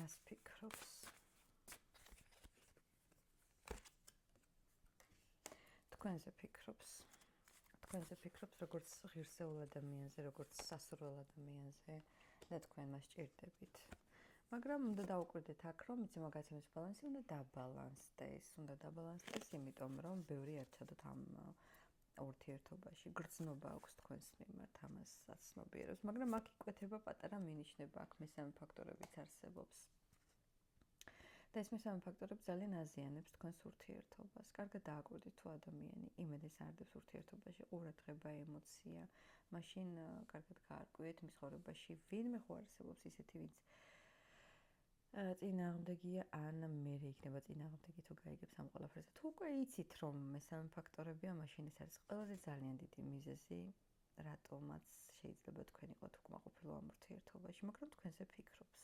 რას ფიქრობს? თქვენზე ფიქრობს. თქვენზე ფიქრობს როგორც ღირსეულ ადამიანზე, როგორც სასურველ ადამიანზე და თქვენ მას ჭირდებით. მაგრამ უნდა დაუკვირდეთ აქ, რომ იცი მაგაცემის ბალანსი უნდა დაბალანსდეს. უნდა დაბალანსდეს, იმიტომ რომ ბევრი არ ჩადოთ ამ ურთიერთობაში. გრძნობა აქვს თქვენს მიმართ, ამასაც ცნობიერებს, მაგრამ აქ იკვეთება პატარა მინიშნება, აქ მესამე ფაქტორებიც არსებობს. და ეს მესამე ფაქტორები ძალიან აზიანებს თქვენს ურთიერთობას. კარგად დააკვირდით თუ ადამიანი იმედეს არდებს ურთიერთობაში, ყურადღება, ემოცია, მაშინ კარგად გაარკვიეთ მის ცხოვრებაში ვინმე ხო არსებობს ისეთი, ვინც წინააღმდეგია ან მერე იქნება წინააღმდეგი თუ გაიგებს ამ ყველაფერს. თუ უკვე იცით რომ მესამე ფაქტორებია, მაშინ ეს არის ყველაზე ძალიან დიდი მიზეზი, რატომაც შეიძლება თქვენ იყოთ უკმაყოფილო ამ ურთიერთობაში, მაგრამ თქვენზე ფიქრობს.